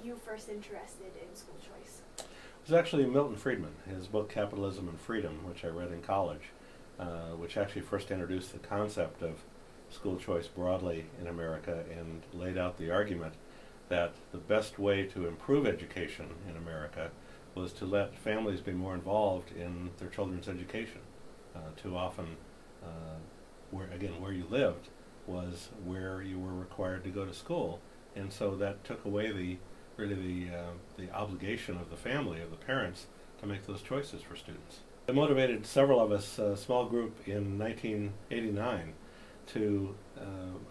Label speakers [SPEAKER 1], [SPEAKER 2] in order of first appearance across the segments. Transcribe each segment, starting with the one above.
[SPEAKER 1] you first interested in school choice?
[SPEAKER 2] It was actually Milton Friedman, his book Capitalism and Freedom, which I read in college, which actually first introduced the concept of school choice broadly in America and laid out the argument that the best way to improve education in America was to let families be more involved in their children's education. Too often, where you lived was where you were required to go to school, and so that took away the obligation of the family, of the parents, to make those choices for students. It motivated several of us, a small group in 1989, to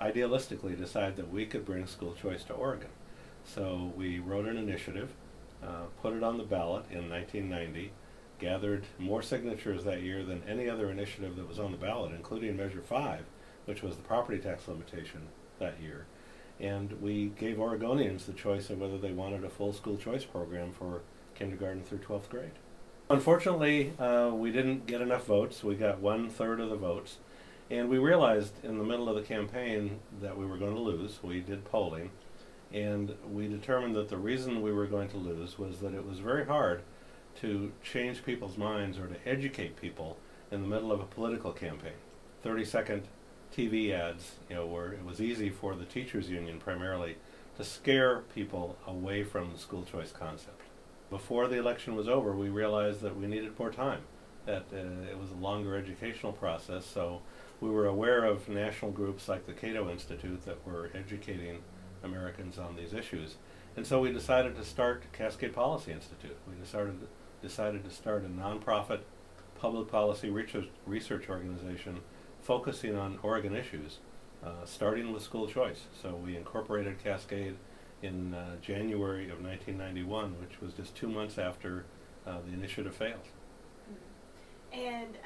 [SPEAKER 2] idealistically decide that we could bring school choice to Oregon. So we wrote an initiative, put it on the ballot in 1990, gathered more signatures that year than any other initiative that was on the ballot, including Measure 5, which was the property tax limitation that year. And we gave Oregonians the choice of whether they wanted a full school choice program for kindergarten through 12th grade. Unfortunately, we didn't get enough votes. We got 1/3 of the votes. And we realized in the middle of the campaign that we were going to lose. We did polling. And we determined that the reason we were going to lose was that it was very hard to change people's minds or to educate people in the middle of a political campaign. 30-second TV ads, where it was easy for the teachers union primarily to scare people away from the school choice concept. Before the election was over, we realized that we needed more time, that it was a longer educational process, so we were aware of national groups like the Cato Institute that were educating Americans on these issues. And so we decided to start Cascade Policy Institute. We decided to start a nonprofit public policy research organization focusing on Oregon issues, starting with school choice. So we incorporated Cascade in January of 1991, which was just 2 months after the initiative failed.
[SPEAKER 1] And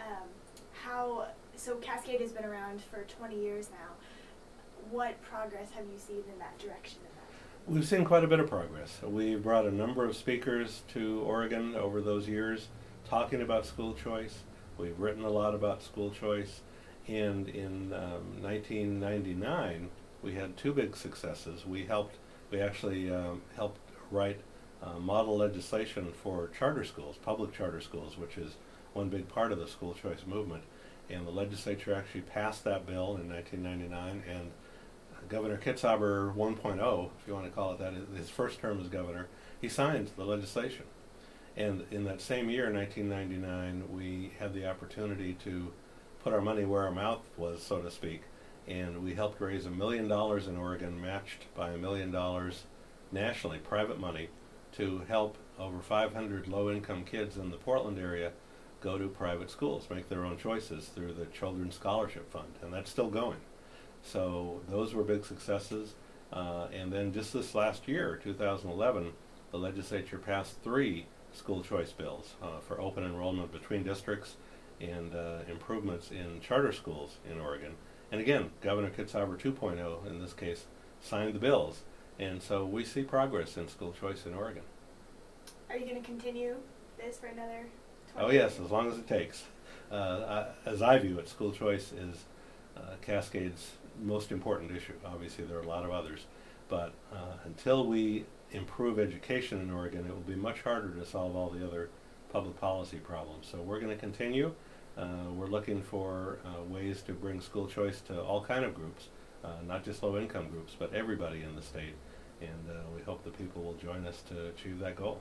[SPEAKER 1] so Cascade has been around for 20 years now. What progress have you seen in that direction?
[SPEAKER 2] We've seen quite a bit of progress. We've brought a number of speakers to Oregon over those years talking about school choice. We've written a lot about school choice. And in 1999, we had two big successes. We actually helped write model legislation for charter schools, public charter schools, which is one big part of the school choice movement. And the legislature actually passed that bill in 1999, and Governor Kitzhaber 1.0, if you want to call it that, his first term as governor, he signed the legislation. And in that same year, 1999, we had the opportunity to put our money where our mouth was, so to speak, and we helped raise $1 million in Oregon, matched by $1 million nationally, private money, to help over 500 low-income kids in the Portland area go to private schools, make their own choices through the Children's Scholarship Fund, and that's still going. So those were big successes. And then just this last year, 2011, the legislature passed 3 school choice bills for open enrollment between districts and improvements in charter schools in Oregon. And again, Governor Kitzhaber 2.0, in this case, signed the bills. And so we see progress in school choice in Oregon.
[SPEAKER 1] Are you going to continue this for another 20
[SPEAKER 2] Oh yes, as long as it takes. As I view it, school choice is Cascade's most important issue. Obviously there are a lot of others, but until we improve education in Oregon, it will be much harder to solve all the other public policy problems. So we're going to continue. We're looking for ways to bring school choice to all kind of groups, not just low-income groups, but everybody in the state. And we hope that people will join us to achieve that goal.